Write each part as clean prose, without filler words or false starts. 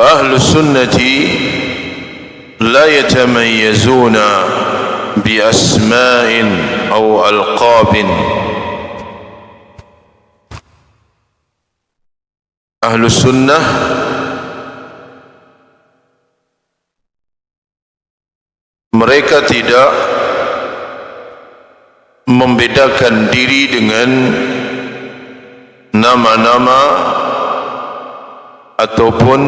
وأهل السنة لا يتميزون بأسماء أو ألقاب. أهل السنة mereka tidak membedakan diri dengan nama-nama ataupun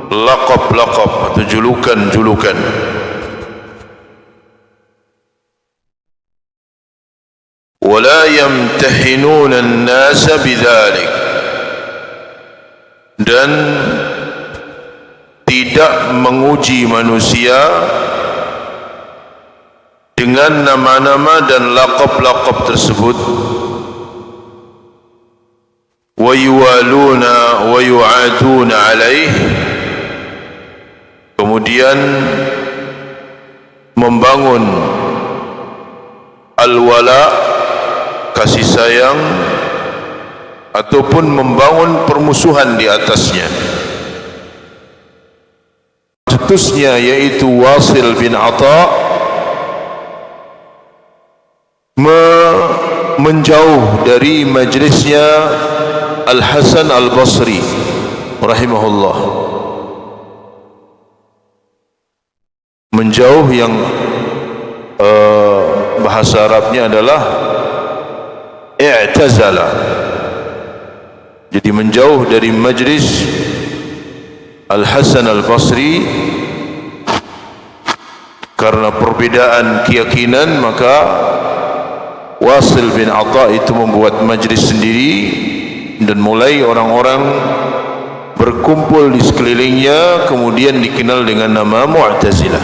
laqab-laqab atau julukan-julukan. ولا يمتحنون الناس بذلك, dan tidak menguji manusia dengan nama-nama dan laqab-laqab tersebut. Wa yuwaluna wa yu'aduna alaih, kemudian membangun al-wala, kasih sayang, ataupun membangun permusuhan di atasnya. Cetusnya yaitu Wasil bin Atha menjauh dari majlisnya Al-Hasan Al-Basri rahimahullah. Menjauh yang bahasa Arabnya adalah i'tazala. Jadi menjauh dari majlis Al-Hasan Al-Basri karena perbedaan keyakinan. Maka Wasil bin Atha itu membuat majlis sendiri dan mulai orang-orang berkumpul di sekelilingnya, kemudian dikenal dengan nama Mu'tazilah.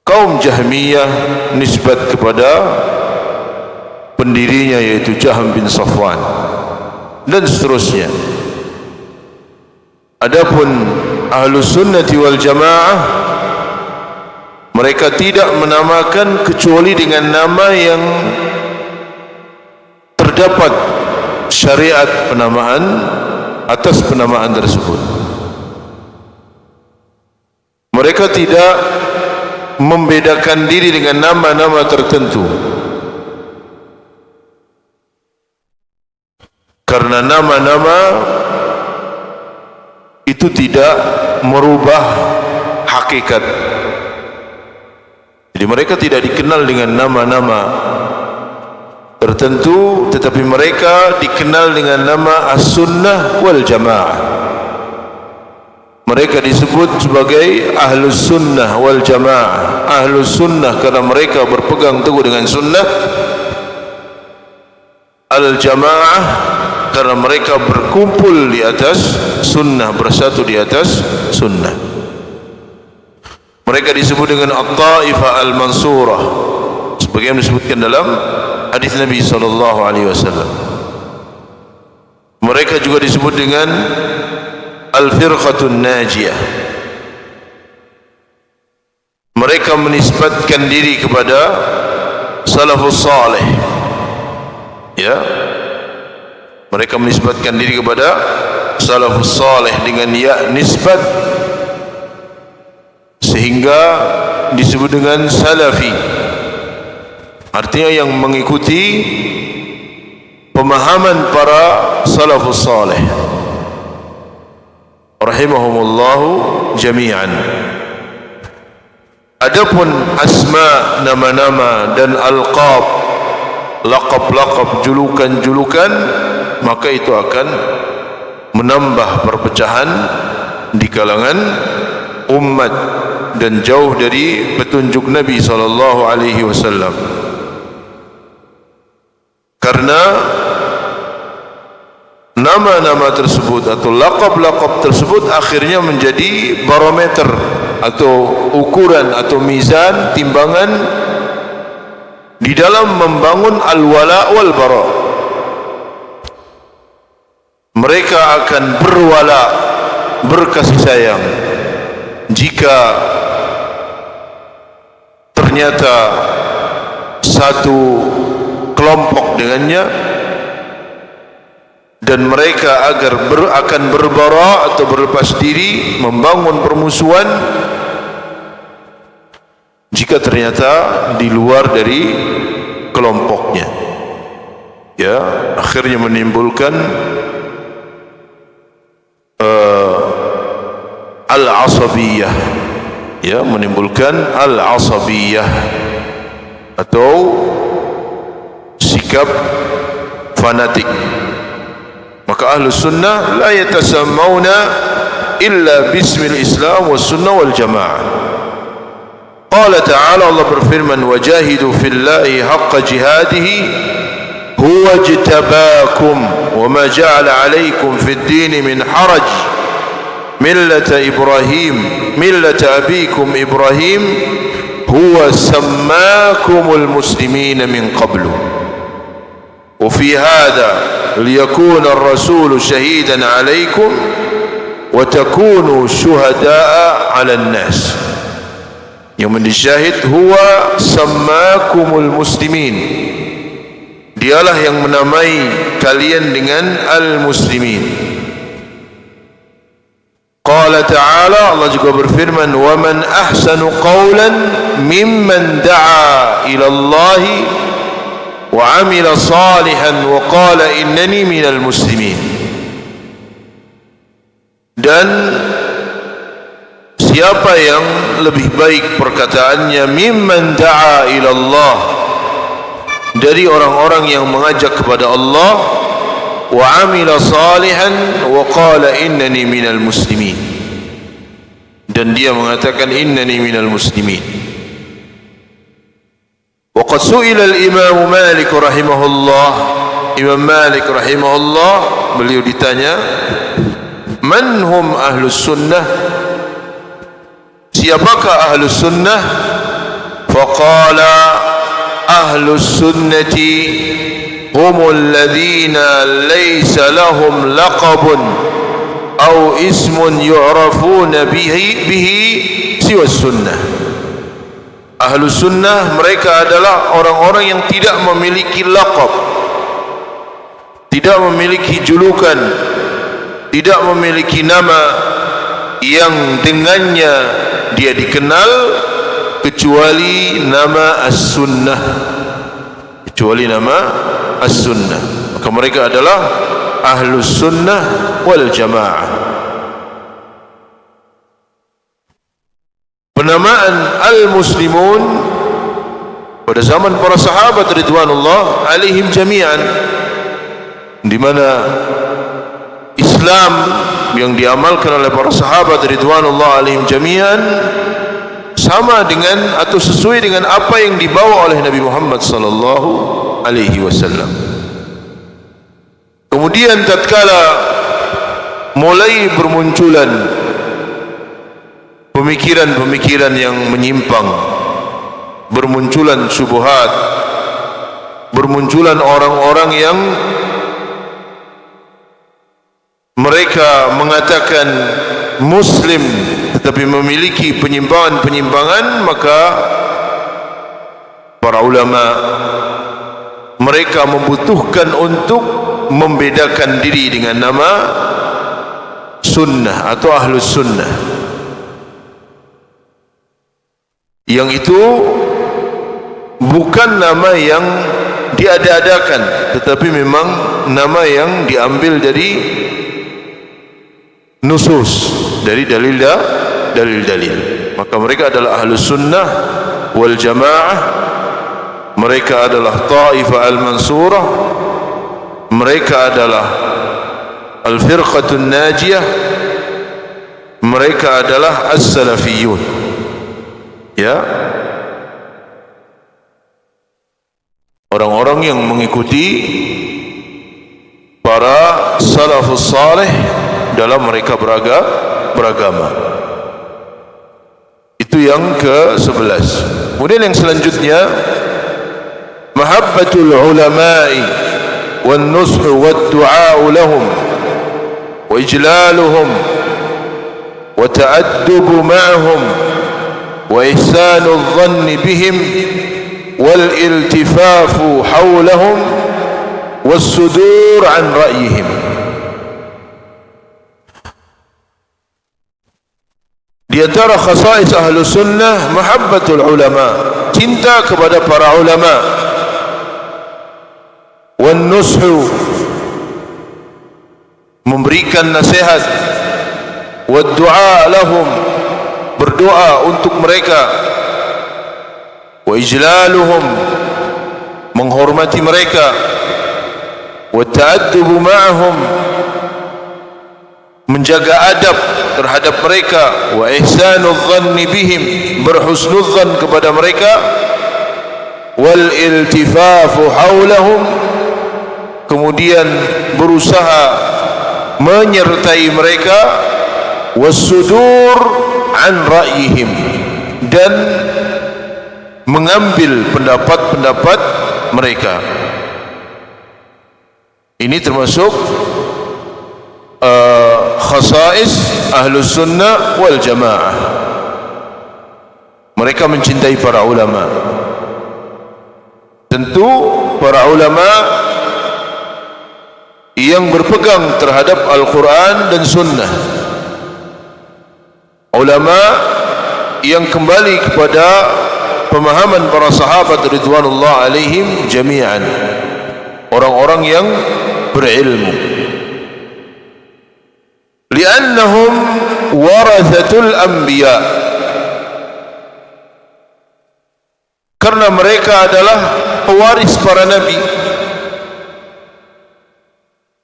Kaum Jahmiyah nisbat kepada pendirinya yaitu Jahm bin Safwan dan seterusnya. Adapun Ahlus Sunnati wal Jamaah, mereka tidak menamakan kecuali dengan nama yang terdapat syariat penamaan atas penamaan tersebut. Mereka tidak membedakan diri dengan nama-nama tertentu, karena nama-nama itu tidak merubah hakikat. Jadi mereka tidak dikenal dengan nama-nama tertentu, tetapi mereka dikenal dengan nama As-Sunnah wal Jamaah. Mereka disebut sebagai Ahlus Sunnah wal Jamaah. Ahlus Sunnah karena mereka berpegang teguh dengan sunnah. Al-Jamaah karena mereka berkumpul di atas sunnah, bersatu di atas sunnah. Mereka disebut dengan At-Taifah Al-Mansurah, sebagaimana disebutkan dalam hadis Nabi SAW. Mereka juga disebut dengan Al-Firqatun Najiyah. Mereka menisbatkan diri kepada Salafus Salih, ya. Mereka menisbatkan diri kepada Salafus Salih dengan ya nisbat, sehingga disebut dengan Salafi, artinya yang mengikuti pemahaman para Salafus Salih rahimahumullahu jami'an. Adapun asma, nama-nama, dan alqab, laqab-laqab, julukan-julukan, maka itu akan menambah perpecahan di kalangan umat dan jauh dari petunjuk Nabi SAW. Karena nama-nama tersebut atau laqab-laqab tersebut akhirnya menjadi barometer atau ukuran atau mizan, timbangan di dalam membangun al-wala wal bara. Mereka akan berwala, berkasih sayang jika ternyata satu kelompok dengannya, dan mereka akan berbara atau berlepas diri, membangun permusuhan jika ternyata di luar dari kelompoknya. Ya, akhirnya menimbulkan al-asabiyah, ya, menimbulkan al-asabiyah atau sikap fanatik. Maka ahlu sunnah la yatasammawna illa bismil islam was sunnah wal jamaah. Qala ta'ala, Allah berfirman, wajahidu fillahi haqqa jihadihi huwa jtabakum wa ma ja'ala alaikum fid dini min haraj millata Ibrahim millata abikum Ibrahim huwa sammakumul muslimina min qablu wa fi hadha liyakuna ar-rasulu shahidan alaikum wa takunu syuhada'a 'alan nas. Yang mensyahid huwa sammakumul muslimin, dialah yang menamai kalian dengan al-muslimin. Qala ta'ala, Allah juga berfirman, wa man ahsanu qawlan mimman da'a ila Allah wa amila salihan wa qala innani minal muslimin. Dan siapa yang lebih baik perkataannya mimman da'a ila Allah, dari orang-orang yang mengajak kepada Allah, wa amila salihan wa qala innani minal muslimin, dan dia mengatakan innani minal muslimin. Wa qad su'ila al-Imam Malik rahimahullah, Imam Malik rahimahullah, beliau ditanya, man hum ahlus sunnah, siapakah ahlus sunnah? Faqala ahlus sunnati humul ladhina laysa lahum laqabun aw ismun yu'rafuna bihi siwa sunnah. Ahlus sunnah mereka adalah orang-orang yang tidak memiliki laqab, tidak memiliki julukan, tidak memiliki nama yang dengannya dia dikenal kecuali nama as-sunnah, kecuali nama as-sunnah. Maka mereka adalah ahlus sunnah wal jamaah. Penamaan al-muslimun pada zaman para sahabat ridwanullah alaihim jami'an, di mana Islam yang diamalkan oleh para sahabat ridwanullah alaihim jami'an sama dengan atau sesuai dengan apa yang dibawa oleh Nabi Muhammad sallallahu alaihi wasallam. Kemudian tatkala mulai bermunculan pemikiran-pemikiran yang menyimpang, bermunculan syubhat, bermunculan orang-orang yang mereka mengatakan muslim tetapi memiliki penyimpangan-penyimpangan, maka para ulama mereka membutuhkan untuk membedakan diri dengan nama sunnah atau ahlus sunnah, yang itu bukan nama yang diada-adakan, tetapi memang nama yang diambil dari nusus, dari dalil-dalil. Maka mereka adalah ahlus sunnah wal jamaah, mereka adalah ta'ifah al-mansurah, mereka adalah al-firqatun najiyah, mereka adalah as-salafiyun. Ya, orang-orang yang mengikuti para salafus salih dalam mereka beragama. Itu yang ke-11. Kemudian yang selanjutnya, mahabbatul ulama'i wan nushu wad du'a'u lahum wa ijlaluhum wa ta'addubu ma'ahum wa ihsanul dhanni bihim wal iltifafu hawlahum was sudur an ra'yihim. Di antara khasais ahlu sunnah mahabbatul ulama, cinta kepada para ulama, wan nushu, memberikan nasihat, wad du'a lahum, berdoa untuk mereka, wa ijlaluhum, menghormati mereka, wa ta'addubu ma'ahum, menjaga adab terhadap mereka, wa ihsanul dhanni bihim, berhusnudzan kepada mereka, wal iltifafu haulahum, kemudian berusaha menyertai mereka, wassudur an ra'yihim, dan mengambil pendapat-pendapat mereka. Ini termasuk khasais ahlus sunnah wal jamaah. Mereka mencintai para ulama. Tentu para ulama yang berpegang terhadap Al-Quran dan sunnah, ulama yang kembali kepada pemahaman para sahabat ridwanullah alaihim jami'an, orang-orang yang berilmu. Li'annahum warathatul anbiya, karena mereka adalah pewaris para nabi.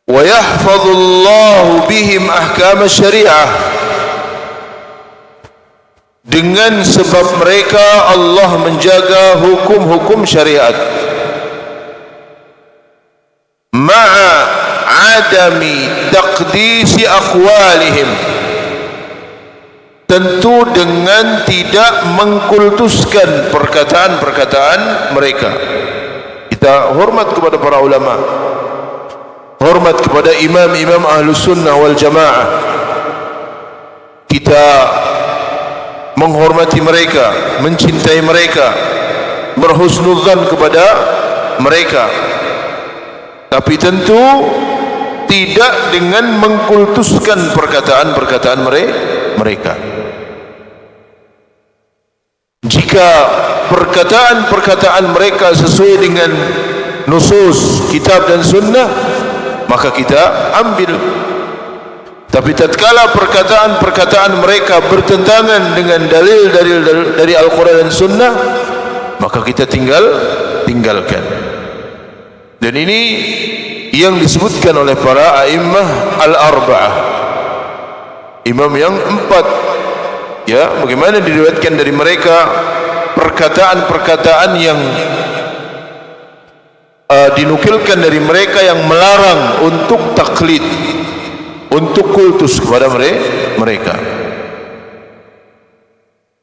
Wa yahfazullahu bihim ahkam syariah, dengan sebab mereka Allah menjaga hukum-hukum syariat. Ma'a adami taqdisi aqwalihim, tentu dengan tidak mengkultuskan perkataan-perkataan mereka. Kita hormat kepada para ulama, hormat kepada imam-imam ahlus sunnah wal jamaah. Kita menghormati mereka, mencintai mereka, berhusnudzan kepada mereka, tapi tentu tidak dengan mengkultuskan perkataan-perkataan mereka. Jika perkataan-perkataan mereka sesuai dengan nusus kitab dan sunnah, maka kita ambil. Tapi tatkala perkataan-perkataan mereka bertentangan dengan dalil-dalil dari Al-Quran dan sunnah, maka kita tinggalkan. Dan ini yang disebutkan oleh para a'immah al-arba'ah, imam yang 4, ya, bagaimana diriwayatkan dari mereka perkataan-perkataan yang dinukilkan dari mereka yang melarang untuk taklid, untuk kultus kepada mereka.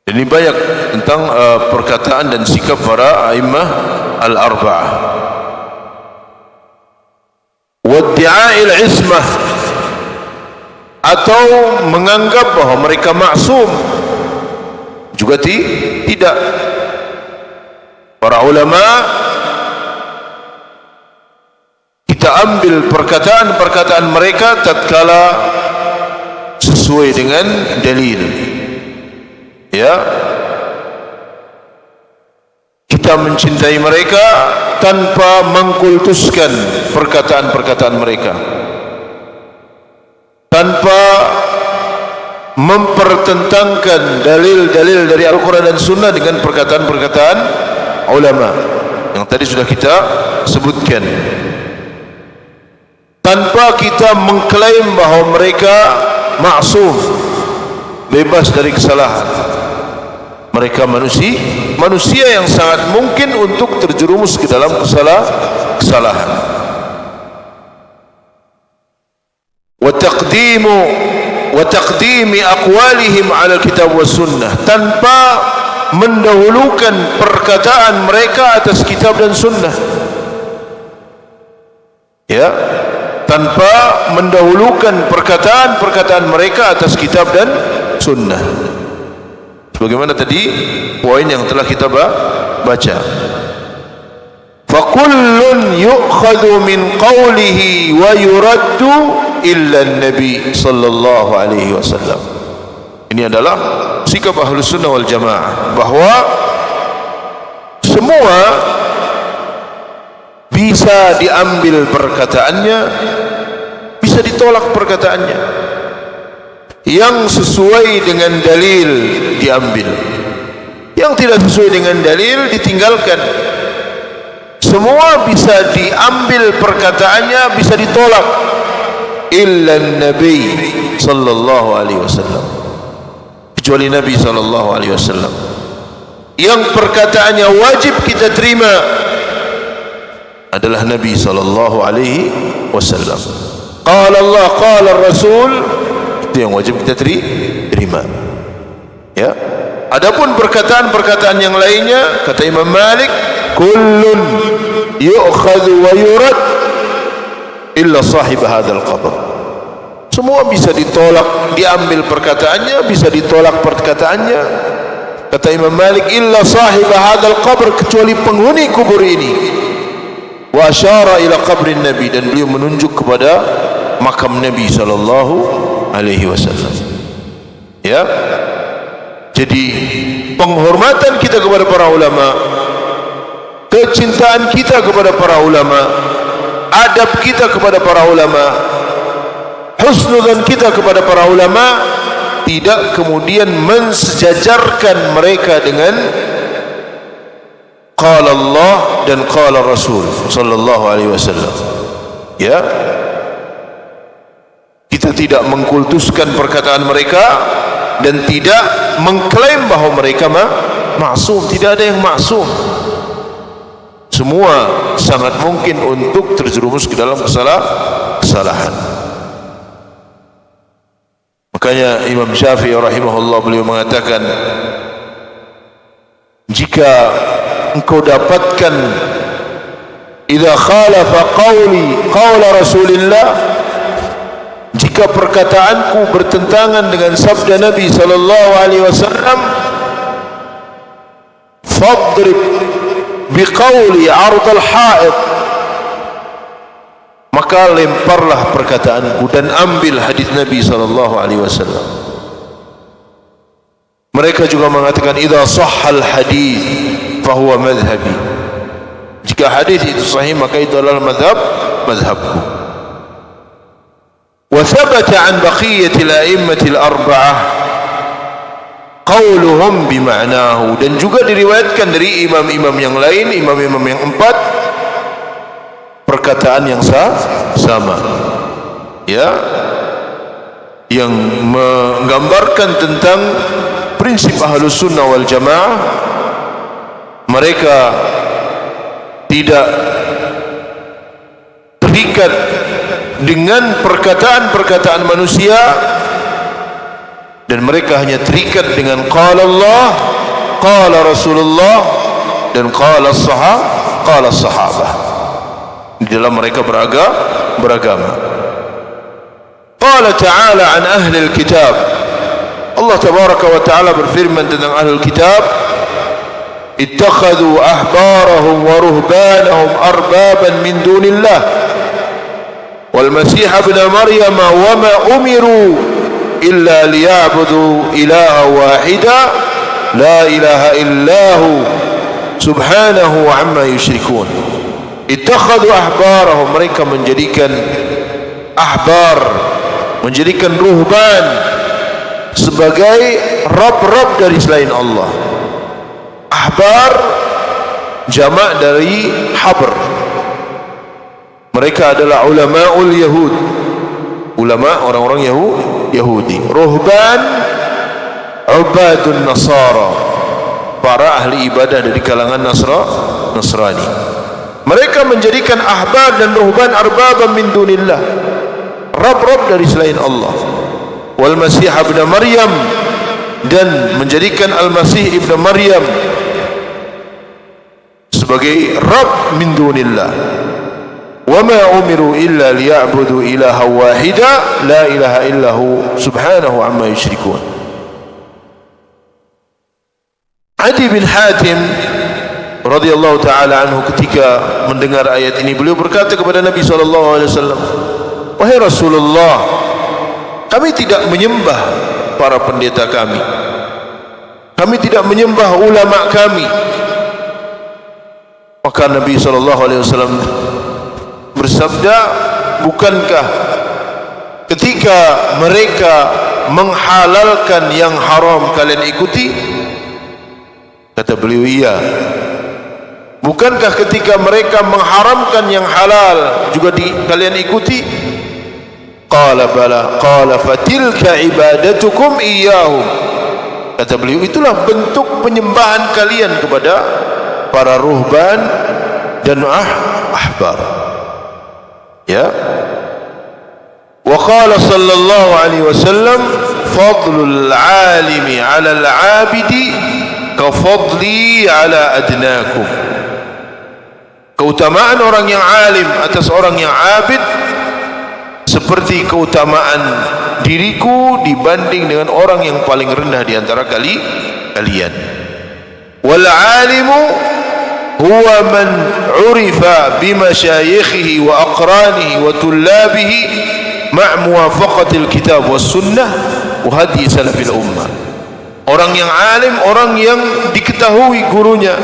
Ini banyak tentang perkataan dan sikap para a'immah al-arba'ah. Waddi'a'il ismah, atau menganggap bahawa mereka maksum, juga tidak. Para ulama, kita ambil perkataan-perkataan mereka tatkala sesuai dengan dalil, ya. Kita mencintai mereka tanpa mengkultuskan perkataan-perkataan mereka, tanpa mempertentangkan dalil-dalil dari Al-Quran dan Sunnah dengan perkataan-perkataan ulama yang tadi sudah kita sebutkan, tanpa kita mengklaim bahawa mereka maksum, bebas dari kesalahan. Mereka manusia yang sangat mungkin untuk terjerumus ke dalam kesalahan. Wa taqdimi aqwalihim 'ala kitab was sunnah, tanpa mendahulukan perkataan mereka atas kitab dan sunnah, ya, tanpa mendahulukan perkataan-perkataan mereka atas kitab dan sunnah. Bagaimana tadi poin yang telah kita baca. Fakullun yu'khadhu min qawlihi wa yuraddu illa an-nabi sallallahu alaihi wasallam. Ini adalah sikap Ahlus Sunnah wal Jamaah, bahwa semua bisa diambil perkataannya, bisa ditolak perkataannya. Yang sesuai dengan dalil diambil, yang tidak sesuai dengan dalil ditinggalkan. Semua bisa diambil perkataannya, bisa ditolak, illa Nabi sallallahu alaihi wasallam, kecuali Nabi sallallahu alaihi wasallam yang perkataannya wajib kita terima adalah Nabi sallallahu alaihi wasallam. Qala Allah, qala Rasul, itu yang wajib kita terima. Ya. Adapun perkataan-perkataan yang lainnya, kata Imam Malik, kullun yu'khadhu wa yurad illa sahib hadzal qabr. Semua bisa ditolak, diambil perkataannya, bisa ditolak perkataannya. Kata Imam Malik, illa sahib hadzal qabr, kecuali penghuni kubur ini. Wa asyara ila qabrin Nabi, dan beliau menunjuk kepada makam Nabi sallallahu alaihi wasallam. Ya. Jadi penghormatan kita kepada para ulama, kecintaan kita kepada para ulama, adab kita kepada para ulama, husnudzan kita kepada para ulama, tidak kemudian mensejajarkan mereka dengan qala Allah dan qala Rasul sallallahu alaihi wasallam. Ya. Kita tidak mengkultuskan perkataan mereka dan tidak mengklaim bahawa mereka maksum. Tidak ada yang maksum. Semua sangat mungkin untuk terjerumus ke dalam kesalahan. Makanya Imam Syafi'i rahimahullah, beliau mengatakan, jika engkau dapatkan idza khalafa qawli qawla Rasulillah, jika perkataanku bertentangan dengan sabda Nabi sallallahu alaihi wasallam, fadrib biqawli ardal haid, maka lemparlah perkataanku dan ambil hadis Nabi sallallahu alaihi wasallam. Mereka juga mengatakan, idza sahhal hadis fahuwa madhhabi, jika hadis itu sahih maka itu adalah madhabku. وثبت عن بقية الأئمة الأربعة قولهم بمعناه, dan juga diriwayatkan dari imam-imam yang lain, imam-imam yang empat, perkataan yang sama, ya, yang menggambarkan tentang prinsip Ahlus Sunnah wal Jamaah. Mereka tidak terikat dengan perkataan-perkataan manusia, dan mereka hanya terikat dengan qala Allah, qala Rasulullah, dan qala sahabah. Di dalam mereka beragama. Qala ta'ala an ahli al-kitab, Allah tabaraka wa ta'ala berfirman tentang ahli al-kitab, ittakhadhu ahbarahum wa ruhbanahum arbaban min dunillah والمسيح ابن مريم وما أمروا إلا ليعبدوا إلها واحدا لا إله إلا هو سبحانه عما يشركون. اتخذوا أحبارهم, mereka menjadikan ahbar, menjadikan ruhban sebagai rab-rab dari selain Allah. Ahbar jamak dari habr. Mereka adalah ulama'ul Yahud, ulama orang-orang Yahudi. Ruhban, ubadun Nasara, para ahli ibadah dari kalangan Nasrani. Mereka menjadikan ahbar dan ruhban arbaban min dunillah, rab-rab dari selain Allah. Wal Masih ibn Maryam, dan menjadikan Al-Masih ibn Maryam sebagai rab min dunillah. وَمَا أُمِرُوا إِلَّا لِيَعْبُدُوا إِلَهًا وَاحِدًا لَا إِلَهَ إِلَّا هُوَ سُبْحَانَهُ عَمَّا يُشْرِكُونَ. Adi bin Hatim radhiyallahu taala anhu ketika mendengar ayat ini, beliau berkata kepada Nabi sallallahu alaihi wasallam, wahai Rasulullah, kami tidak menyembah para pendeta kami. Kami tidak menyembah ulama kami. Maka Nabi SAW bersabda, bukankah ketika mereka menghalalkan yang haram kalian ikuti? Kata beliau, iya. Bukankah ketika mereka mengharamkan yang halal juga kalian ikuti? Qala bala. Qala fatilka ibadatukum iyyahum. Kata beliau, itulah bentuk penyembahan kalian kepada para ruhban dan ahbar. Ya. Wa qala sallallahu alaihi wasallam, fadlul alimi 'ala al-'abidi ka fadli 'ala adnakum. Keutamaan orang yang alim atas orang yang abid seperti keutamaan diriku dibanding dengan orang yang paling rendah di antara kalian. Wal alimu huwa man urifa bi masyayikhihi wa aqranihi wa tullabihi ma' muwafaqatil kitab was sunnah wa hadi salafil ummah. Orang yang alim, orang yang diketahui gurunya,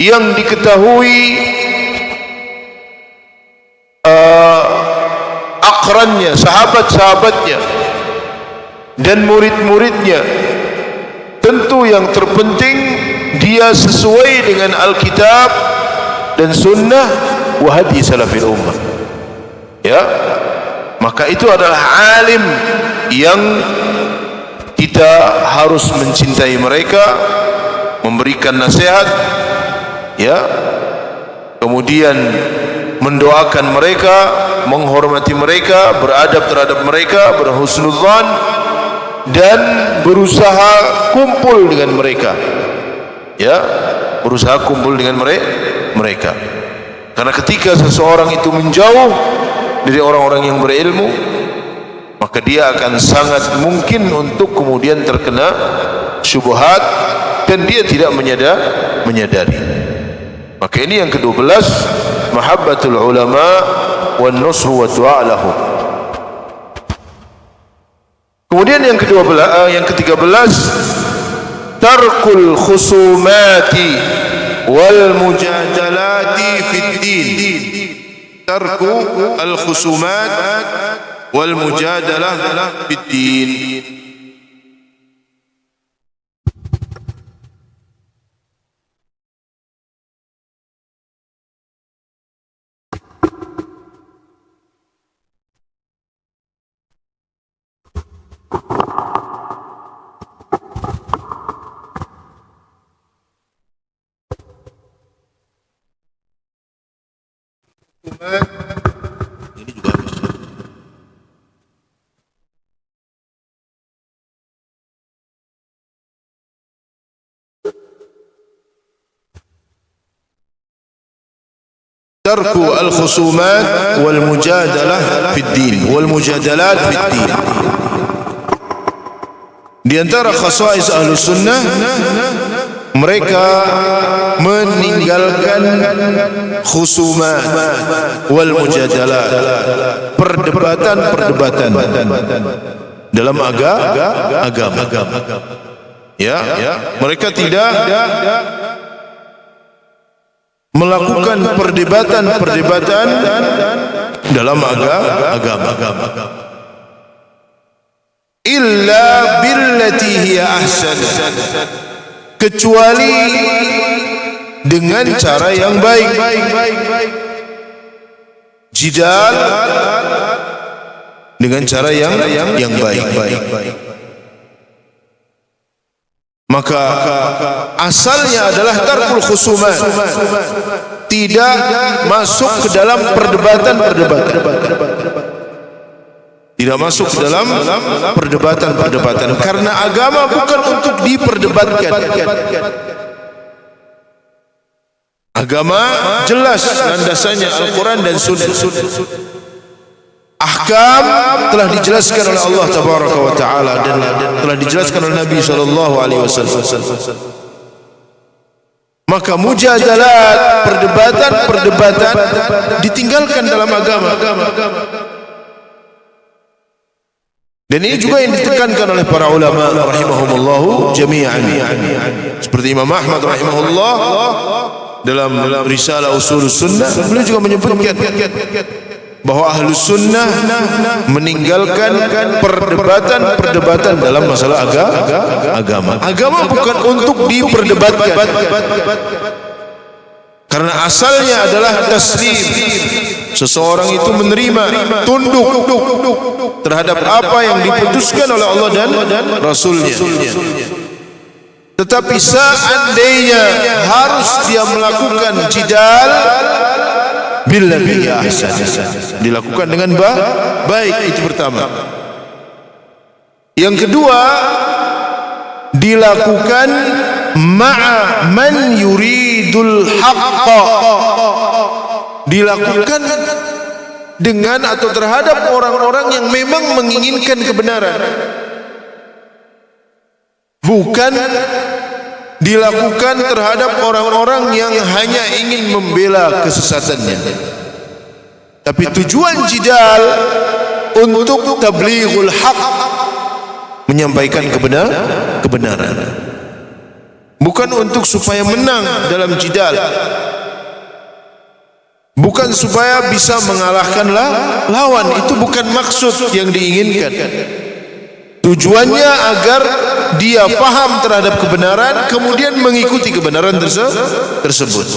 yang diketahui akrannya, sahabat-sahabatnya dan murid-muridnya. Tentu yang terpenting dia sesuai dengan Alkitab dan Sunnah wa hadi salafil ummah. Ya, maka itu adalah alim yang kita harus mencintai mereka, memberikan nasihat, ya, kemudian mendoakan mereka, menghormati mereka, beradab terhadap mereka, berhusnudzan, dan berusaha kumpul dengan mereka. Ya, berusaha kumpul dengan mereka. Karena ketika seseorang itu menjauh dari orang-orang yang berilmu, maka dia akan sangat mungkin untuk kemudian terkena syubhat dan dia tidak menyadari. Maka ini yang ke-12, mahabbatul ulama wan nushu wa du'a lahum. Kemudian yang ke-13, tarkul khusumati wal mujadalati fid din. Tarku al khusumat wal mujadalah fid din. Ini juga harus. Tarku al-khusumat wal mujadalah fid din wal mujadalat fid din. Di antara khasais Ahlus Sunnah, mereka meninggalkan khusumat wal mujadalat, perdebatan dalam agama. Ya, mereka tidak melakukan perdebatan dalam agama. Illa billati hiya ahsan, kecuali dengan cara yang baik. Jidal dengan cara yang baik. Maka asalnya adalah tarkul khusumat, tidak masuk ke dalam perdebatan. Tidak masuk ke dalam perdebatan karena agama bukan untuk diperdebatkan. Agama jelas landasannya Al-Quran dan Sunnah. Ahkam telah dijelaskan oleh Allah Tabaraka wa Ta'ala dan telah dijelaskan oleh Nabi sallallahu alaihi wasallam. Maka mujadalat, perdebatan ditinggalkan dalam agama. Dan ini juga yang ditekankan oleh para ulama rahimahumullahu jami'an. Seperti Imam Ahmad rahimahullah dalam risalah Ushul Sunnah, beliau juga menyebutkan bahwa Ahlus Sunnah meninggalkan perdebatan dalam masalah agama. Agama bukan untuk diperdebatkan, karena asalnya adalah taslim. Seseorang itu menerima, tunduk terhadap apa yang diputuskan oleh Allah dan Rasulnya. Tetapi seandainya harus dia melakukan jidal, billahi ahsan, dilakukan dengan baik, itu pertama. Yang kedua, dilakukan ma'a man yuridul haqqa, dilakukan dengan atau terhadap orang-orang yang memang menginginkan kebenaran, bukan dilakukan terhadap orang-orang yang hanya ingin membela kesesatannya. Tapi tujuan jidal untuk tablighul haq, menyampaikan kebenaran, bukan untuk supaya menang dalam jidal, bukan supaya bisa mengalahkan lawan. Itu bukan maksud yang diinginkan. Tujuannya agar dia faham terhadap kebenaran, kemudian mengikuti kebenaran tersebut.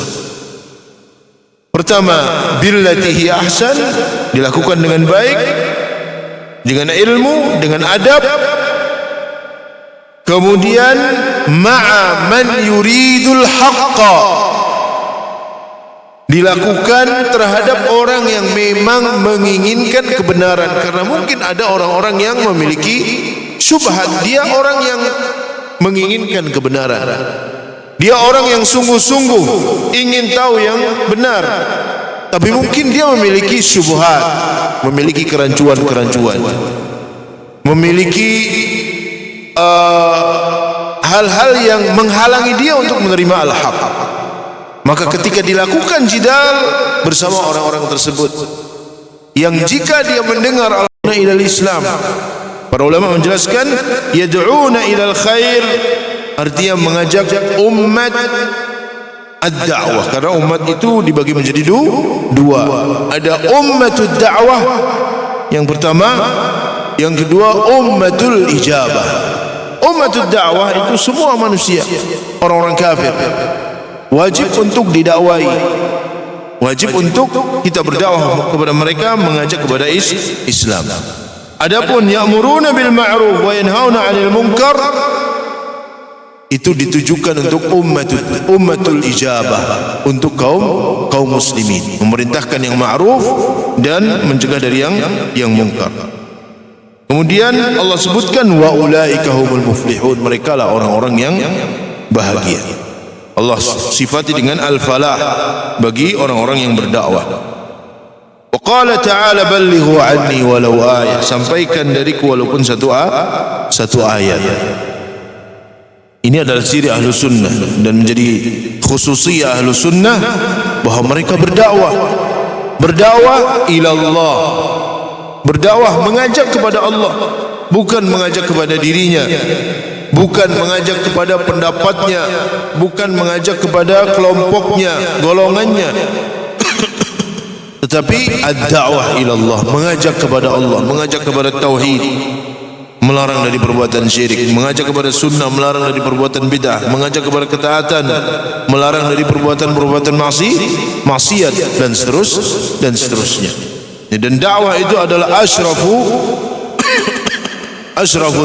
Pertama, billatihi ahsan, dilakukan dengan baik, dengan ilmu, dengan adab. Kemudian ma'a man yuridul haqqa, dilakukan terhadap orang yang memang menginginkan kebenaran. Karena mungkin ada orang-orang yang memiliki syubhat. Dia orang yang menginginkan kebenaran, dia orang yang sungguh-sungguh ingin tahu yang benar, tapi mungkin dia memiliki syubhat, memiliki kerancuan-kerancuan, memiliki hal-hal yang menghalangi dia untuk menerima al-haq. Maka ketika dilakukan jidal bersama orang-orang tersebut, yang jika dia mendengar al-haq ilal Islam, para ulama menjelaskan yad'una ilal khair, artinya mengajak umat ad-da'wah. Karena umat itu dibagi menjadi dua. Ada ummatud da'wah yang pertama, yang kedua ummatul ijabah. Ummatud da'wah itu semua manusia, orang-orang kafir, wajib untuk didakwai, wajib untuk kita berdakwah kepada mereka, mengajak kepada Islam. Adapun ya'muruna bil ma'ruf wa yanhauna 'anil munkar, itu ditujukan untuk ummatul ijabah, untuk kaum muslimin, memerintahkan yang ma'ruf dan mencegah dari yang munkar. Kemudian Allah sebutkan wa ulaika humul muflihun, mereka lah orang-orang yang bahagia. Allah sifati dengan al-falah bagi orang-orang yang berdakwah. Wa qala ta'ala ballighu anni walau ayat, sampaikan dariku walaupun satu ayat. Ini adalah ciri ahlu sunnah dan menjadi khususiyah ahlu sunnah, bahawa mereka berdakwah ila Allah, berdakwah mengajak kepada Allah, bukan mengajak kepada dirinya, bukan mengajak kepada pendapatnya, bukan mengajak kepada kelompoknya, golongannya, tetapi ad-da'wah ila Allah, mengajak kepada Allah, mengajak kepada tauhid, melarang dari perbuatan syirik, mengajak kepada sunnah, melarang dari perbuatan bid'ah, mengajak kepada ketaatan, melarang dari perbuatan-perbuatan maksiat dan seterusnya. Dan dakwah itu adalah asyraful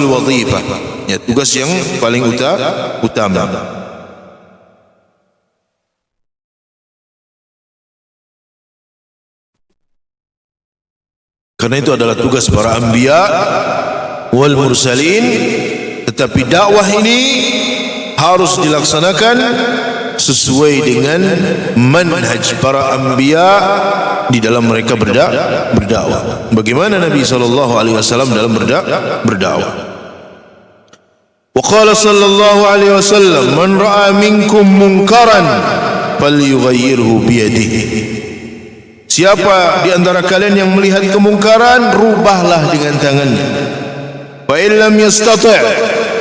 wadhifah, ya, tugas yang paling utama. Karena itu adalah tugas para anbiya wal mursalin. Tetapi dakwah ini harus dilaksanakan sesuai dengan manhaj para anbiya di dalam mereka berdakwah. Bagaimana Nabi SAW dalam berdakwah? Wa qala sallallahu alaihi wasallam, man ra'a minkum munkaran falyughayyirhu biyadihi. Siapa di antara kalian yang melihat kemungkaran, rubahlah dengan tangannya. Fa in lam yastati'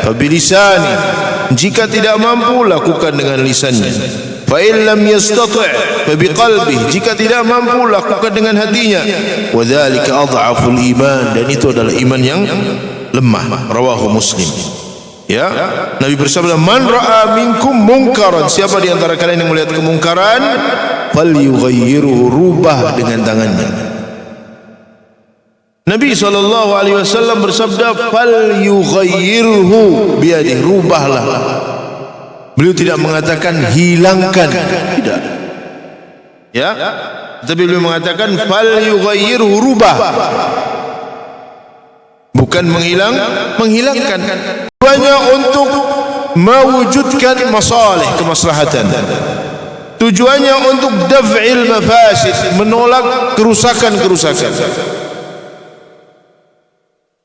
fa bilisani, jika tidak mampu lakukan dengan lisannya. Fa in lam yastati' fa biqalbihi, jika tidak mampu lakukan dengan hatinya. Wa dzalika adhaful iman, dan itu adalah iman yang lemah. Rawahu Muslim. Ya, Nabi bersabda, man ra'a minkum munkaran, siapa di antara kalian yang melihat kemungkaran, falyughayyirhu, rubah dengan tangannya. Nabi SAW bersabda, falyughayyirhu biyadihi, rubahlah. Beliau tidak mengatakan hilangkan, tidak. Ya, tapi beliau mengatakan falyughayyirhu, rubah. Bukan menghilangkan. Tujuannya untuk mewujudkan masalih, kemaslahatan. Tujuannya untuk daf'il mafasid, menolak kerusakan-kerusakan.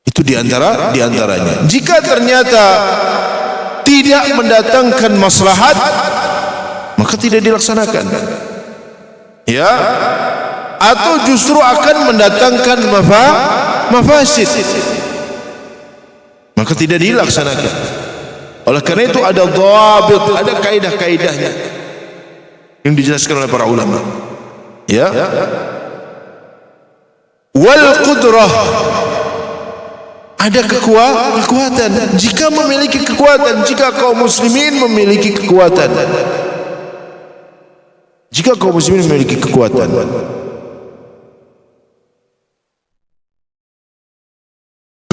Itu diantaranya. Jika ternyata tidak mendatangkan maslahat, maka tidak dilaksanakan. Ya, atau justru akan mendatangkan mafasid, maka tidak dilaksanakan. Oleh karena itu ada dhabit, ada kaidah-kaidahnya yang dijelaskan oleh para ulama. Ya, wal qudrah, ada kekuatan. Jika memiliki kekuatan, jika kaum muslimin memiliki kekuatan,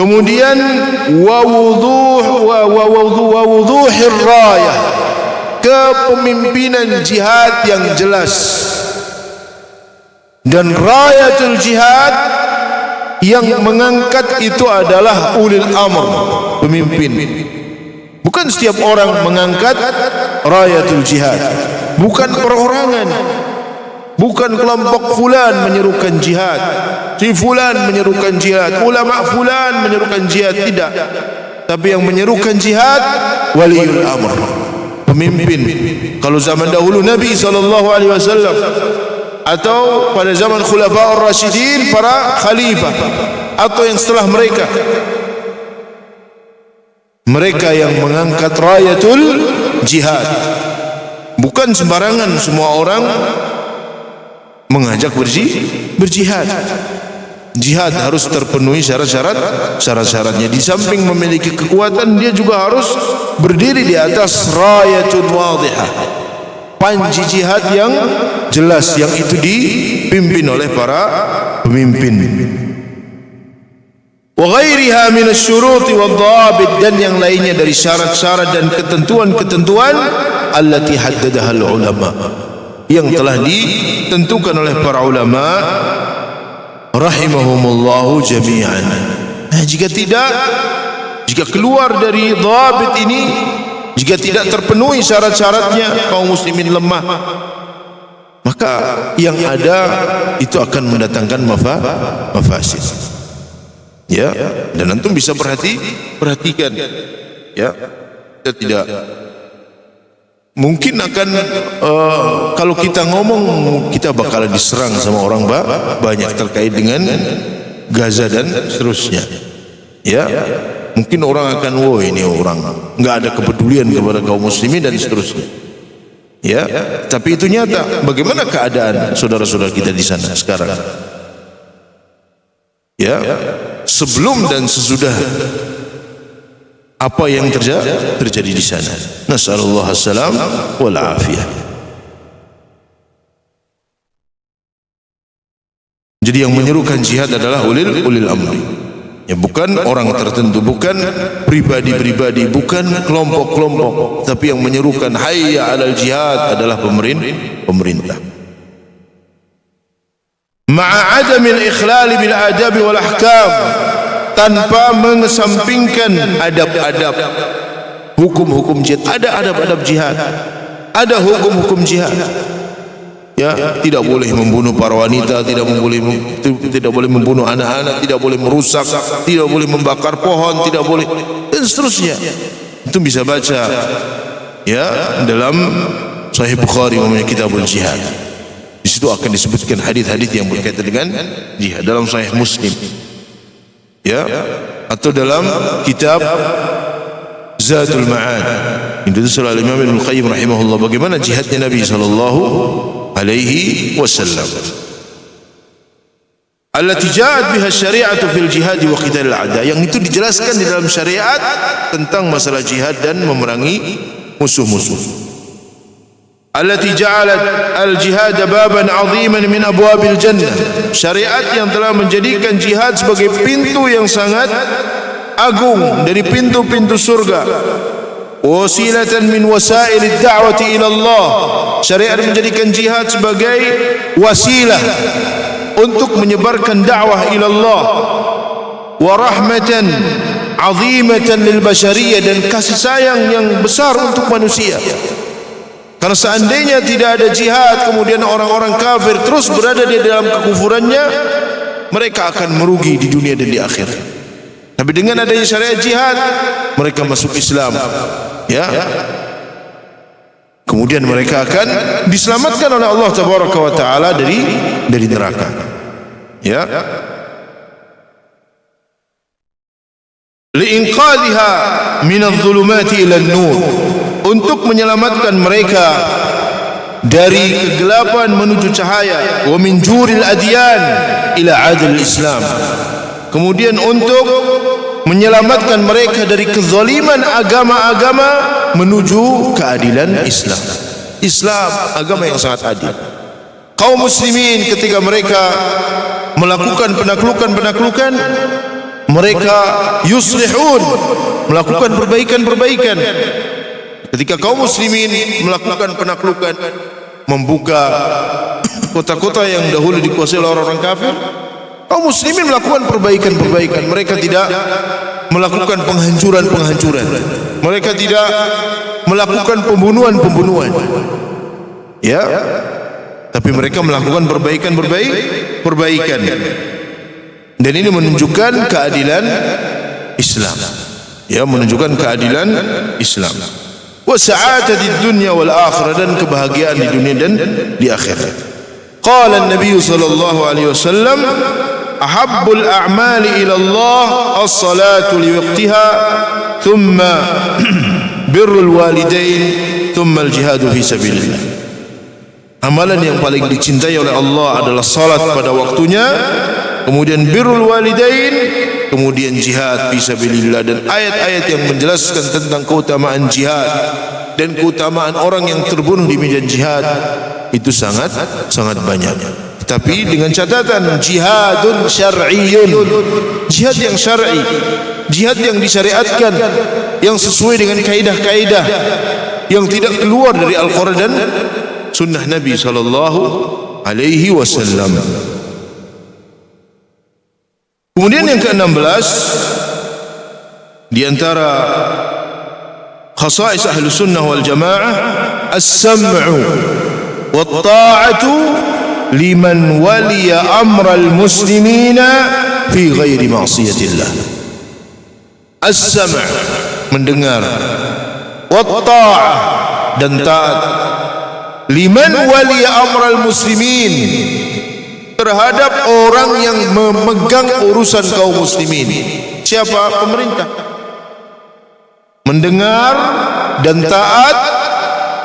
kemudian wa wuduhir rayah, kepemimpinan jihad yang jelas, dan rayatul jihad yang mengangkat itu adalah ulil amr, pemimpin. Bukan setiap orang mengangkat rayatul jihad, bukan perorangan, bukan kelompok fulan menyerukan jihad, si fulan menyerukan jihad, ulama fulan menyerukan jihad, tidak. Tapi yang menyerukan jihad waliul amr, pemimpin. Kalau zaman dahulu Nabi SAW, atau pada zaman Khulafa'ur Rasyidin, para khalifah, atau yang setelah mereka yang mengangkat rayatul jihad. Bukan sembarangan semua orang mengajak berjihad. Jihad harus terpenuhi syarat-syaratnya. Di samping memiliki kekuatan, dia juga harus berdiri di atas rayatul wadihah, panji jihad yang jelas, yang itu dipimpin oleh para pemimpin. Wa ghairiha min asy-syuruti wad-dhawabit, dan yang lainnya dari syarat-syarat dan ketentuan-ketentuan allati haddadaha al-ulama, yang telah ditentukan oleh para ulama rahimahumullahu jami'an. Nah, jika keluar dari dhabit ini, jika tidak terpenuhi syarat-syaratnya, kaum muslimin lemah, maka yang ada itu akan mendatangkan mafasid. Ya, dan antum bisa perhatikan. Ya, kita tidak mungkin akan kalau kita ngomong, kita bakal diserang sama orang banyak terkait dengan Gaza dan seterusnya. Ya, mungkin orang akan, wah ini orang enggak ada kepedulian kepada kaum muslimin dan seterusnya. Ya, tapi itu nyata. Bagaimana keadaan saudara-saudara kita di sana sekarang? Ya, sebelum dan sesudah apa yang terjadi di sana. Nasallallahu assalam wal afiyah. Jadi yang menyerukan jihad adalah ulil amri. Ya, bukan orang tertentu, bukan pribadi-pribadi, bukan kelompok-kelompok, tapi yang menyerukan hayya 'alal jihad adalah pemerintah. Ma'a adamil ikhlal bil adab wal ahkam, tanpa mengesampingkan adab-adab, hukum-hukum jihad. Ada adab-adab jihad, ada hukum-hukum jihad. Ya, tidak boleh membunuh para wanita, tidak boleh membunuh anak-anak, tidak boleh merusak, tidak boleh membakar pohon, tidak boleh, dan seterusnya. Itu bisa baca ya dalam Sahih Bukhari namanya Kitabul Jihad. Di situ akan disebutkan hadis-hadis yang berkaitan dengan jihad. Dalam Sahih Muslim, ya, atau dalam kitab Zadul Ma'ad. Itu surah Imam Ibnu Qayyim rahimahullah, bagaimana jihadnya Nabi sallallahu alaihi wasallam. Allati ja'at biha syari'atu fil jihad wa qital al-a'da, yang itu dijelaskan di dalam syariat tentang masalah jihad dan memerangi musuh-musuh. Allati ja'alat al-jihad baban 'aziman min abwabil jannah, syariat yang telah menjadikan jihad sebagai pintu yang sangat agung dari pintu-pintu surga. Wasilatan min wasail ad-da'wati ila Allah, syariat menjadikan jihad sebagai wasilah untuk menyebarkan dakwah ila Allah. Wa rahmatan 'azimatan lil bashariyah, dan kasih sayang yang besar untuk manusia. Karena seandainya tidak ada jihad, kemudian orang-orang kafir terus berada di dalam kekufurannya, mereka akan merugi di dunia dan di akhirat. Tapi dengan adanya syariat jihad, mereka masuk Islam, ya. Kemudian mereka akan diselamatkan oleh Allah Tabaraka wa Taala dari neraka. Ya. Liinqadhiha min adh-dhulumati ila an-nur, untuk menyelamatkan mereka dari kegelapan menuju cahaya. Wa min juril adyan ila adl Islam, kemudian untuk menyelamatkan mereka dari kezaliman agama-agama menuju keadilan Islam. Islam agama yang sangat adil. Kaum muslimin ketika mereka melakukan penaklukan-penaklukan, mereka yuslihun, melakukan perbaikan-perbaikan. Ketika kaum muslimin melakukan penaklukan, membuka kota-kota yang dahulu dikuasai oleh orang-orang kafir, kaum muslimin melakukan perbaikan-perbaikan. Mereka tidak melakukan penghancuran-penghancuran, mereka tidak melakukan pembunuhan-pembunuhan, ya, tapi mereka melakukan perbaikan-perbaikan. Dan ini menunjukkan keadilan Islam, ya, menunjukkan keadilan Islam. Wa sa'atad dunya wal akhirah, dan kebahagiaan di dunia dan di akhirat. Qala an-nabiy sallallahu alaihi wasallam, ahabbul a'mali ila Allah as-salatu li waqtiha, thumma birrul walidain, thumma al-jihadu fi sabilillah. Amalan yang paling dicintai oleh Allah adalah salat pada waktunya, kemudian birrul walidain, kemudian jihad fi sabilillah. Dan ayat-ayat yang menjelaskan tentang keutamaan jihad dan keutamaan orang yang terbunuh di medan jihad itu sangat banyak. Tapi dengan catatan jihadun syar'iyyun, jihad yang syar'i, jihad yang disyariatkan, yang sesuai dengan kaidah-kaidah, yang tidak keluar dari Al-Quran dan sunnah Nabi sallallahu alaihi wasallam. Kemudian yang ke-16 di antara khasais ahli sunnah wal jamaah, as-sam'u wa ta'atu liman waliya amral muslimina fi ghairi ma'siyatillah. As-sam', mendengar, wa ta'ah, dan taat, liman waliya amral muslimin, terhadap orang yang memegang urusan kaum muslimin. Siapa? Pemerintah. Mendengar dan taat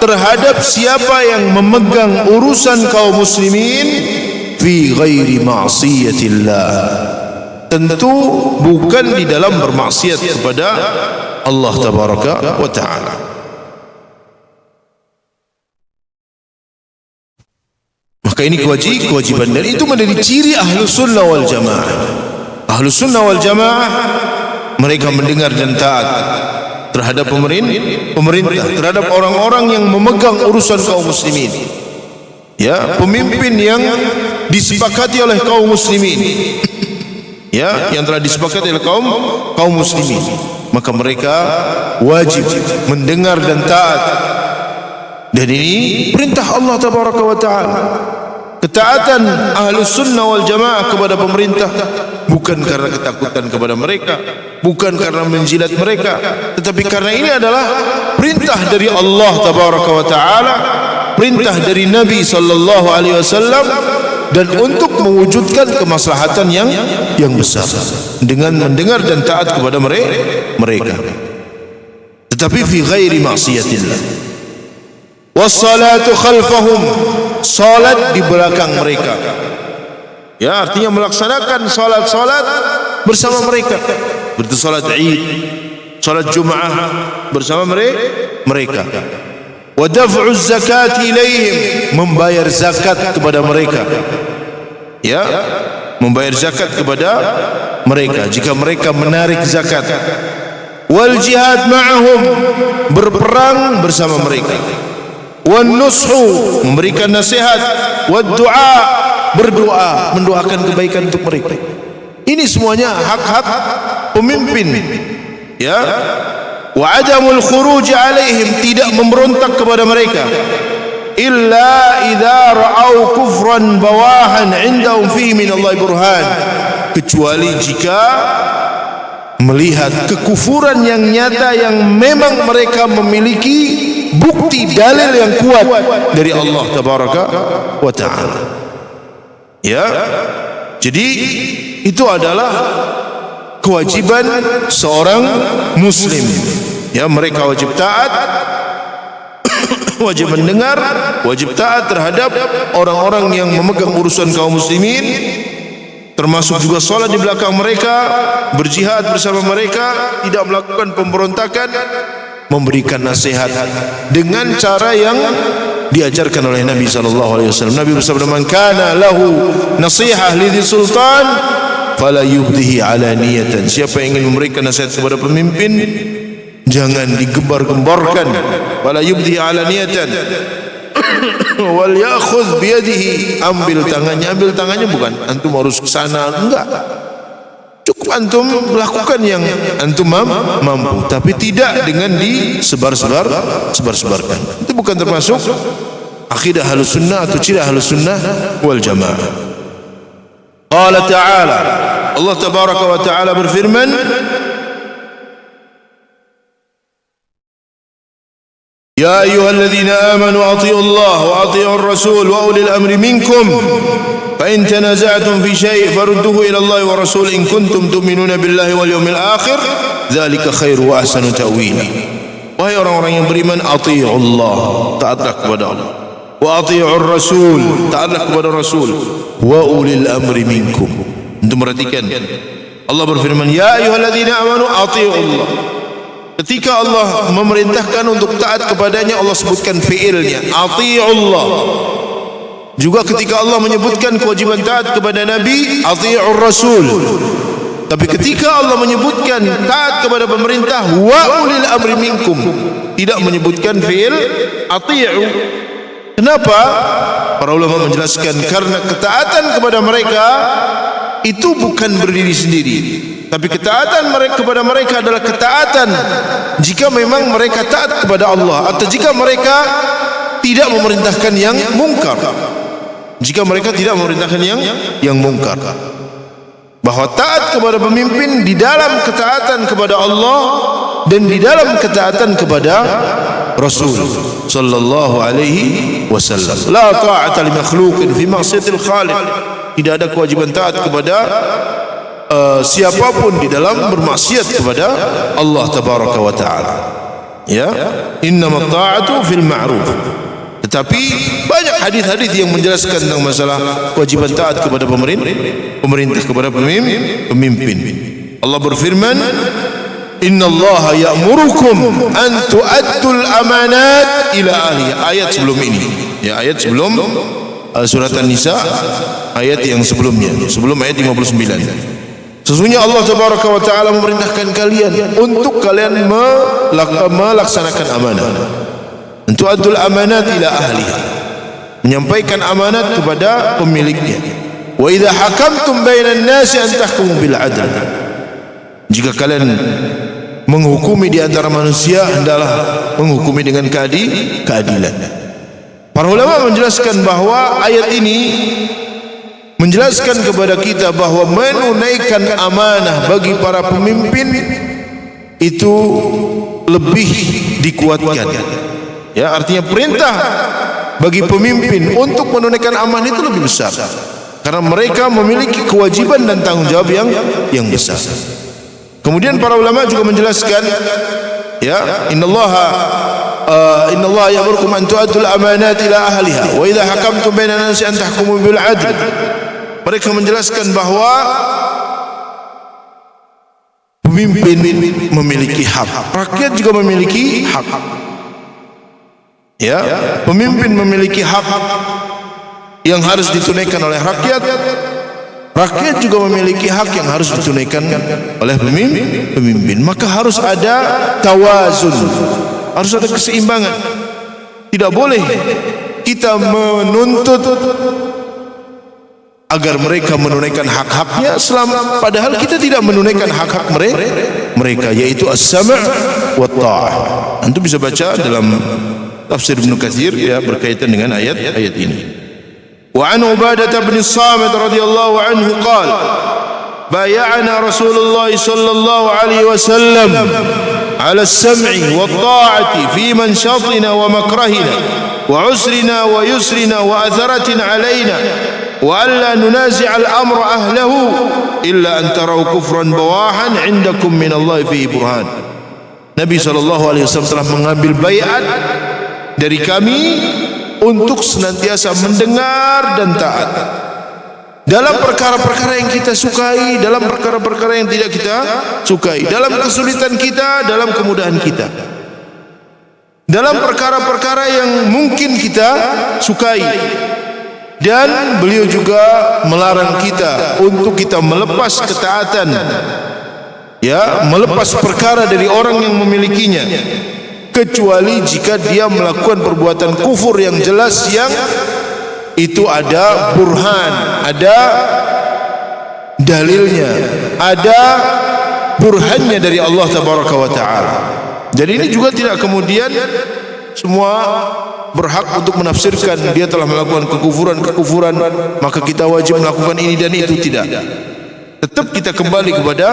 terhadap siapa yang memegang urusan kaum muslimin fi ghairi ma'siyatillah, tentu bukan di dalam bermaksiat kepada Allah Tabaraka wa Ta'ala. Maka ini kewajiban, dan itu menjadi ciri Ahlus Sunnah wal Jamaah. Ahlus Sunnah wal Jamaah, mereka mendengar dan taat terhadap pemerintah, terhadap orang-orang yang memegang urusan kaum muslimin, ya, pemimpin yang disepakati oleh kaum muslimin, ya, yang telah disepakati oleh kaum muslimin. Maka mereka wajib mendengar dan taat. Dan ini perintah Allah Tabaraka wa Ta'ala. Ketaatan Ahlus Sunnah wal Jamaah kepada pemerintah bukan karena ketakutan kepada mereka, bukan karena menjilat mereka, tetapi karena ini adalah perintah dari Allah Tabaraka wa Ta'ala, perintah dari Nabi sallallahu alaihi wasallam, dan untuk mewujudkan kemaslahatan yang besar dengan mendengar dan taat kepada mereka, tetapi fi ghairi ma'siyatillah. Wassalatu khalfahum, salat di belakang mereka. Ya, artinya melaksanakan salat-salat bersama mereka. Berarti salat Id, salat Jumaah bersama mereka. Wa daf'u zakat ilaihim, membayar zakat kepada mereka. Ya, membayar zakat kepada mereka jika mereka menarik zakat. Wal jihad ma'ahum, berperang bersama mereka. Wan nushu, memberikan nasihat. Wad du'a, berdoa, mendoakan kebaikan untuk mereka. Ini semuanya hak-hak pemimpin. Ya. Wa adamul khuruj alaihim, tidak memberontak kepada mereka. Illa idza ra'au kufran bawahan indahum fihi min Allah burhan, kecuali jika melihat kekufuran yang nyata yang memang mereka memiliki bukti dalil yang kuat dari Allah tabaraka wa ta'ala. Ya. Jadi itu adalah kewajiban seorang muslim. Ya, mereka wajib taat, wajib mendengar, wajib taat terhadap orang-orang yang memegang urusan kaum muslimin, termasuk juga salat di belakang mereka, berjihad bersama mereka, tidak melakukan pemberontakan, memberikan nasihat dengan cara yang diajarkan oleh Nabi sallallahu alaihi wasallam. Nabi bersabda, "Man kana lahu nasihah li sultan fala yubdihi alaniyatan." Siapa yang ingin memberikan nasihat kepada pemimpin, jangan digembar-gemborkan. Fala yubdihi alaniyatan. Wal ya'khudh bi yadihi, ambil tangannya bukan antum harus ke sana, enggak. Cukup antum melakukan yang antum mampu, tapi tidak dengan disebar-sebarkan. Itu bukan termasuk akidah Ahlus Sunnah atau ciri Ahlus Sunnah wal Jamaah. Qala ta'ala, Allah tabaraka wa ta'ala berfirman, Ya ayyuhalladzina amanu atii'u Allah wa atii'ur rasul wa ulil amri minkum fa in tanaza'tum fi syai' farudduhu ila Allah wa rasul in kuntum tu'minuna billahi wal yawmil akhir dzalika khairu wa ahsanu ta'wila. Wahai orang-orang yang beriman, atii'u Allah, taatlah kepada Allah, wa atii'ur rasul, taatlah kepada rasul, wa ulil amri minkum. Untuk perhatikan, Allah berfirman, ya ayyuhalladzina amanu atii'u Allah. Ketika Allah memerintahkan untuk taat kepadanya, Allah sebutkan fi'ilnya, ati'ullah. Juga ketika Allah menyebutkan kewajiban taat kepada Nabi, ati'ur rasul. Tapi ketika Allah menyebutkan taat kepada pemerintah, wa ulil amri minkum, tidak menyebutkan fi'il ati'u. Kenapa? Para ulama menjelaskan karena ketaatan kepada mereka itu bukan berdiri sendiri, tapi ketaatan mereka kepada mereka adalah ketaatan jika memang mereka taat kepada Allah, atau jika mereka tidak memerintahkan yang mungkar. Jika mereka tidak memerintahkan yang mungkar, bahwa taat kepada pemimpin di dalam ketaatan kepada Allah dan di dalam ketaatan kepada Rasul sallallahu alaihi wasallam. La ta'ata li makhluqin fi ma'siyatil khaliq. Tidak ada kewajiban taat kepada siapapun di dalam bermaksiat kepada Allah tabaraka wa taala. Ya, innamat ta'atu fil ma'ruf. Tetapi banyak hadis-hadis yang menjelaskan tentang masalah kewajiban taat kepada pemerintah kepada pemimpin. Allah berfirman, innallaha ya'murukum an tu'addul amanat ila ahliha. Ayat sebelum ini, ya, ayat sebelum surat An-Nisa, ayat yang sebelumnya, sebelum ayat 59. Sesungguhnya Allah tabaraka wa taala memerintahkan kalian untuk kalian melaksanakan amanah. Untuk adul amanat ila ahliha, menyampaikan amanat kepada pemiliknya. Wa idza hakamtum bainan nasi an tahkumu bil adl. Jika kalian menghukumi di antara manusia, hendaklah menghukumi dengan keadilan. Para ulama menjelaskan bahwa ayat ini menjelaskan kepada kita bahwa menunaikan amanah bagi para pemimpin itu lebih dikuatkan. Ya, artinya perintah bagi pemimpin untuk menunaikan amanah itu lebih besar. karena mereka memiliki kewajiban dan tanggung jawab yang besar. Kemudian para ulama juga menjelaskan, ya, innallaha ya'murukum an tu'addul amanat ila ahliha wa idza hakamtum bainan nasi an tahkumu bil 'adl. Mereka menjelaskan bahwa pemimpin memiliki hak, rakyat juga memiliki hak. Ya, pemimpin memiliki hak yang harus ditunaikan oleh rakyat. Rakyat juga memiliki hak yang harus ditunaikan oleh pemimpin. Maka harus ada tawazun, harus ada keseimbangan. Tidak boleh kita menuntut agar mereka menunaikan hak-haknya padahal kita tidak menunaikan hak-hak mereka, yaitu as-sam' wa ta'ah. Antum bisa baca dalam tafsir Ibnu Katsir, ya, berkaitan dengan ayat ini. Wa an Ubadah bin Samit radhiyallahu anhu qala bay'ana Rasulullah sallallahu alaihi wasallam ala as-sam'i wa ta'ati fi manshatina wa makrahina wa usrina wa yusrina wa atharatin alaina wa alla nunazi' al-amr ahlahu illa an taraw kufran bawahan 'indakum min Allah fihi burhan. Nabi sallallahu alaihi wasallam telah mengambil baiat dari kami untuk senantiasa mendengar dan taat dalam perkara-perkara yang kita sukai, dalam perkara-perkara yang tidak kita sukai, dalam kesulitan kita, dalam kemudahan kita, dalam perkara-perkara yang mungkin kita sukai. Dan beliau juga melarang kita untuk kita melepas ketaatan, ya, melepas perkara dari orang yang memilikinya, kecuali jika dia melakukan perbuatan kufur yang jelas, yang itu ada burhan, ada dalilnya, ada burhannya dari Allah tabaraka wa taala. Jadi ini juga tidak kemudian semua berhak untuk menafsirkan dia telah melakukan kekufuran, maka kita wajib melakukan ini dan itu. Tidak. Tetap kita kembali kepada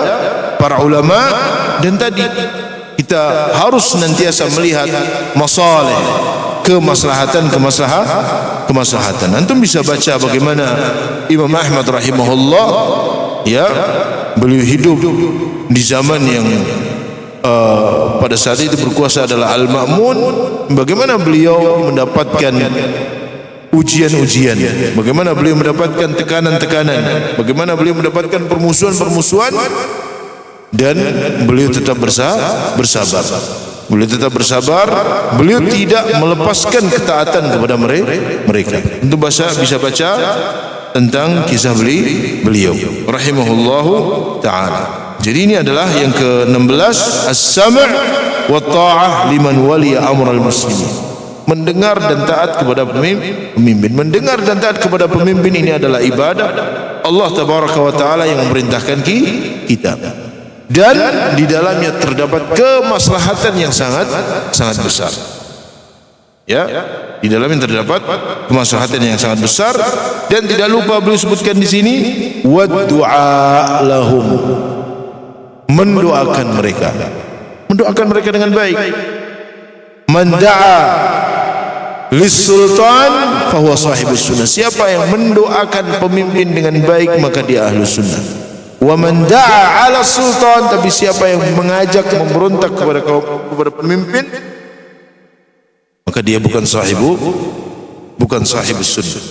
para ulama, dan tadi kita harus senantiasa melihat masalih, kemaslahatan. Antum bisa baca bagaimana Imam Ahmad rahimahullah, ya, beliau hidup di zaman yang pada saat itu berkuasa adalah Al-Ma'mun. Bagaimana beliau mendapatkan ujian-ujian, bagaimana beliau mendapatkan tekanan-tekanan, bagaimana beliau mendapatkan permusuhan-permusuhan, dan beliau tetap bersabar. Beliau tetap bersabar. Beliau tidak melepaskan ketaatan kepada mereka. Untuk bisa baca tentang kisah beliau rahimahullahu taala. Jadi ini adalah yang ke-16, as-sam' wa ta'ah liman waliya amral muslimin. Mendengar dan taat kepada pemimpin. Mendengar dan taat kepada pemimpin ini adalah ibadah Allah tabaraka wa taala yang memerintahkan kita. Dan di dalamnya terdapat kemaslahatan yang sangat besar. Ya, di dalamnya terdapat kemaslahatan yang sangat besar. Dan tidak lupa beliau sebutkan di sini, wa du'a lahum, mendoakan mereka dengan baik. Man da'a lis-sultan fahuwa sahibus sunnah. Siapa yang mendoakan pemimpin dengan baik, maka dia ahlus sunnah. Wa man da'a 'ala sultan, tapi siapa yang mengajak memberontak kepada pemimpin, maka dia bukan sahibus sunnah.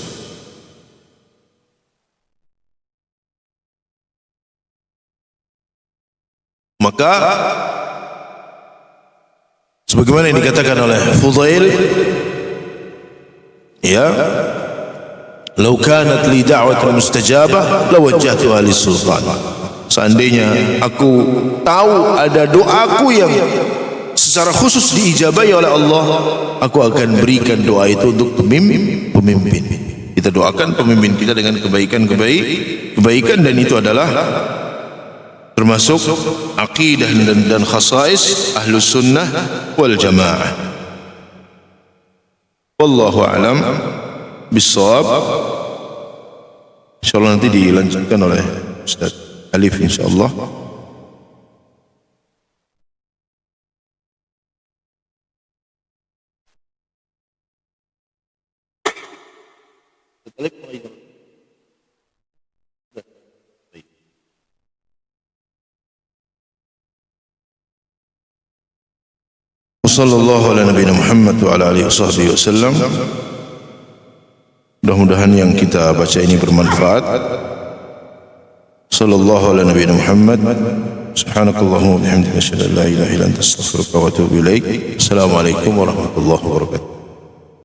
Maka sebagaimana yang dikatakan oleh Fudail, ya, "Lau kanat li da'watun mustajabah lawajjahtuha lis-sultan." Seandainya aku tahu ada doaku yang secara khusus diijabahi oleh Allah, aku akan berikan doa itu untuk pemimpin. Kita doakan pemimpin kita dengan kebaikan, dan itu adalah termasuk akidah dan khasais ahlus sunnah wal jamaah. Wallahu a'lam bissawab. Insyaallah nanti dilanjutkan oleh Ustaz Alif insyaallah. Wassallallahu ala nabiyina Muhammad wa ala alihi wasahbihi wasallam. Mudah-mudahan yang kita baca ini bermanfaat. Sallallahu ala nabiyina Muhammad. Subhanakallahumma wa bihamdika asyhadu an la ilaha illa anta astaghfiruka wa atubu ilaik. Assalamualaikum warahmatullahi wabarakatuh.